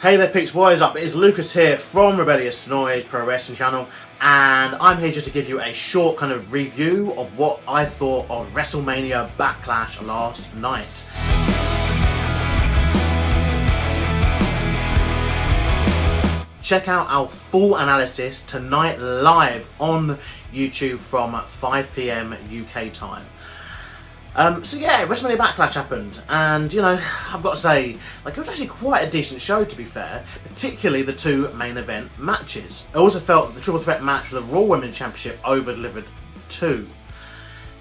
Hey there peeps, what is up? It's Lucas here from Rebellious Noise Pro Wrestling Channel, and I'm here just to give you a short kind of review of what I thought of WrestleMania Backlash last night. Check out our full analysis tonight live on YouTube from 5 PM UK time. So yeah, WrestleMania Backlash happened, and you know, I've got to say, like, it was actually quite a decent show, to be fair, particularly the two main event matches. I also felt that the triple threat match for the Raw Women's Championship over-delivered too.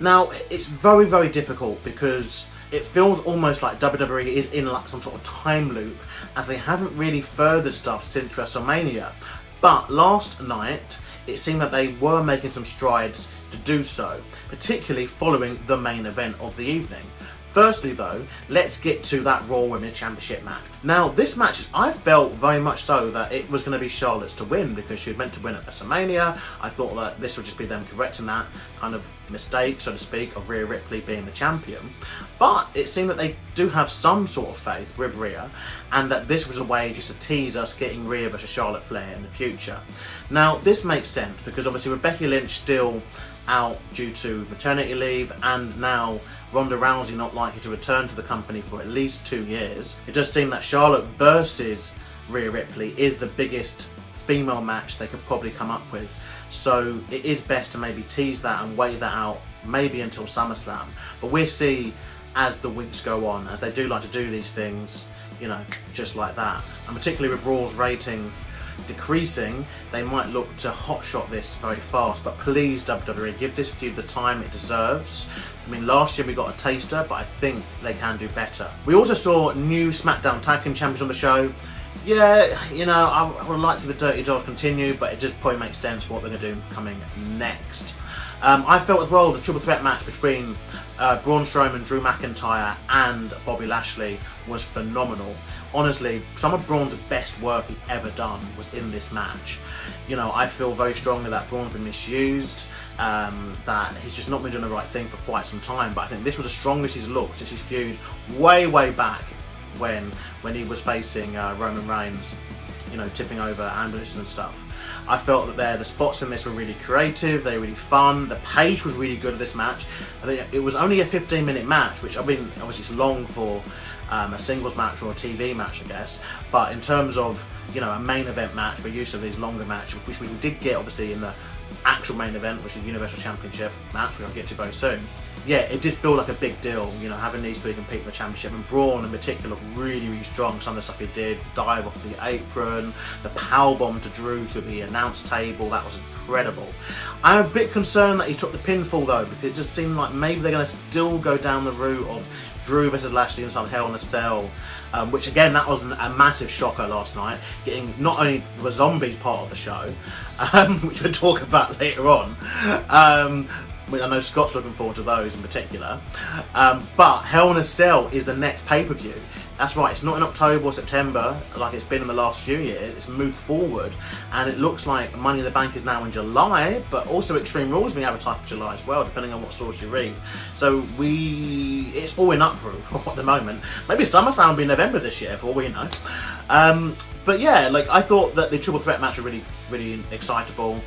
Now, it's very, very difficult because it feels almost like WWE is in like some sort of time loop, as they haven't really furthered stuff since WrestleMania. But last night, it seemed that they were making some strides to do so, particularly following the main event of the evening. Firstly though, let's get to that Raw Women's Championship match. Now this match, I felt very much so that it was going to be Charlotte's to win, because she was meant to win at WrestleMania. I thought that this would just be them correcting that kind of mistake, so to speak, of Rhea Ripley being the champion. But it seemed that they do have some sort of faith with Rhea, and that this was a way just to tease us getting Rhea versus Charlotte Flair in the future. Now this makes sense because obviously with Becky Lynch still out due to maternity leave, and now Ronda Rousey not likely to return to the company for at least 2 years, it does seem that Charlotte versus Rhea Ripley is the biggest female match they could probably come up with. So it is best to maybe tease that and wait that out maybe until SummerSlam. But we'll see as the weeks go on, as they do like to do these things, you know, just like that. And particularly with Raw's ratings decreasing, they might look to hotshot this very fast. But please, WWE, give this feud the time it deserves. I mean, last year we got a taster, but I think they can do better. We also saw new SmackDown Tag Team Champions on the show. Yeah, you know, I would like to see the Dirty Dogs continue, but it just probably makes sense for what they're going to do coming next. I felt as well the triple threat match between Braun Strowman, Drew McIntyre and Bobby Lashley was phenomenal. Honestly, some of Braun's best work he's ever done was in this match. You know, I feel very strongly that Braun's been misused, that he's just not been doing the right thing for quite some time, but I think this was the strongest he's looked since his feud way back when he was facing Roman Reigns, you know, tipping over ambulances and stuff. I felt that the spots in this were really creative, they were really fun, the pace was really good of this match. I think it was only a 15-minute match, which I mean, obviously it's long for a singles match or a TV match, I guess, but in terms of, you know, a main event match, we're used to these longer matches, which we did get obviously in the actual main event, which is the Universal Championship match, which I'll get to very soon. Yeah, it did feel like a big deal, you know, having these three compete for the championship, and Braun in particular looked really strong. Some of the stuff he did, the dive off the apron, the powerbomb to Drew through the announce table, that was incredible. I'm a bit concerned that he took the pinfall though, because it just seemed like maybe they're going to still go down the route of Drew versus Lashley in some Hell in a Cell, which again, that was a massive shocker last night, getting not only the Zombies part of the show, which we'll talk about later on. I know Scott's looking forward to those in particular, but Hell in a Cell is the next pay-per-view. That's right, it's not in October or September like it's been in the last few years, it's moved forward, and it looks like Money in the Bank is now in July, but also Extreme Rules is being advertised for July as well, depending on what source you read. So it's all in uproar at the moment. Maybe SummerSlam will be in November this year, for all we know. But yeah, like, I thought that the triple threat match was really excitable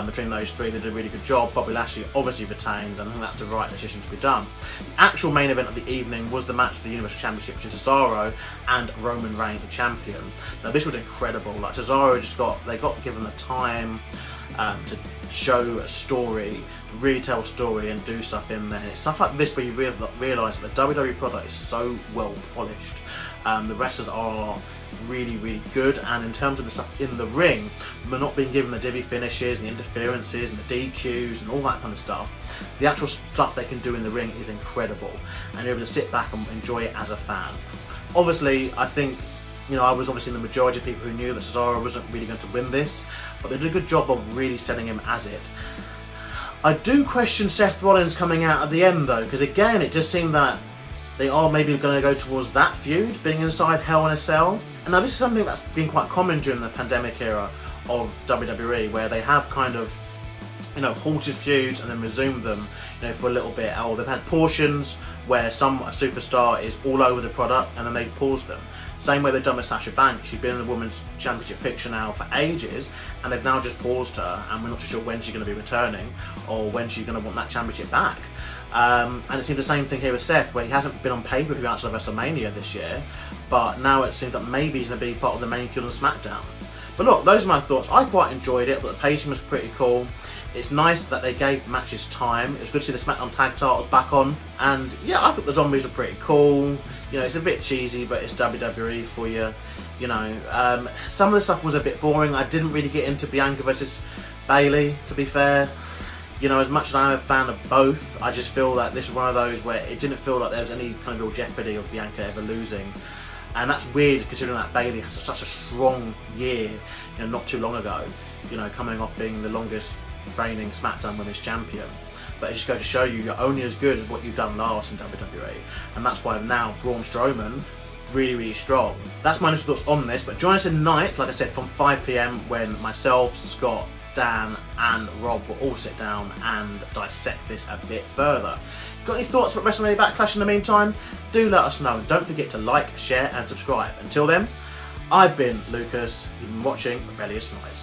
between those three. They did a really good job. Bobby Lashley obviously retained, and I think that's the right decision to be done. The actual main event of the evening was the match for the Universal Championship between Cesaro and Roman Reigns, the champion. Now this was incredible. Like, Cesaro they got given the time to show a story, really tell a story and do stuff in there. And it's stuff like this where you realise that the WWE product is so well polished. The wrestlers are really good, and in terms of the stuff in the ring, we're not being given the divvy finishes and the interferences and the DQs and all that kind of stuff. The actual stuff they can do in the ring is incredible, and you're able to sit back and enjoy it as a fan. Obviously, I think, you know, I was obviously in the majority of people who knew that Cesaro wasn't really going to win this, but they did a good job of really setting him as it. I do question Seth Rollins coming out at the end though, because again, it just seemed that they are maybe going to go towards that feud, being inside Hell in a Cell. And now this is something that's been quite common during the pandemic era of WWE, where they have kind of, you know, halted feuds and then resumed them, you know, for a little bit. Or they've had portions where a superstar is all over the product and then they pause them. Same way they've done with Sasha Banks. She's been in the Women's Championship picture now for ages, and they've now just paused her, and we're not too sure when she's going to be returning or when she's going to want that championship back. And it seems the same thing here with Seth, where he hasn't been on pay-per-view outside of WrestleMania this year, but now it seems that maybe he's going to be part of the main feud on SmackDown. But look, those are my thoughts. I quite enjoyed it, but the pacing was pretty cool. It's nice that they gave matches time. It was good to see the SmackDown tag titles back on. And yeah, I thought the zombies were pretty cool. You know, it's a bit cheesy, but it's WWE for you. You know, some of the stuff was a bit boring. I didn't really get into Bianca versus Bayley, to be fair. You know, as much as I'm a fan of both, I just feel that this was one of those where it didn't feel like there was any kind of real jeopardy of Bianca ever losing. And that's weird, considering that Bayley has such a strong year, you know, not too long ago, you know, coming off being the longest reigning SmackDown Women's Champion. But it just goes to show you, you're only as good as what you've done last in WWE. And that's why now Braun Strowman, really strong. That's my initial thoughts on this, but join us tonight, like I said, from 5 PM when myself, Scott, Dan and Rob will all sit down and dissect this a bit further. Got any thoughts about WrestleMania Backlash in the meantime? Do let us know, and don't forget to like, share and subscribe. Until then, I've been Lucas, you've been watching Rebellious Noise.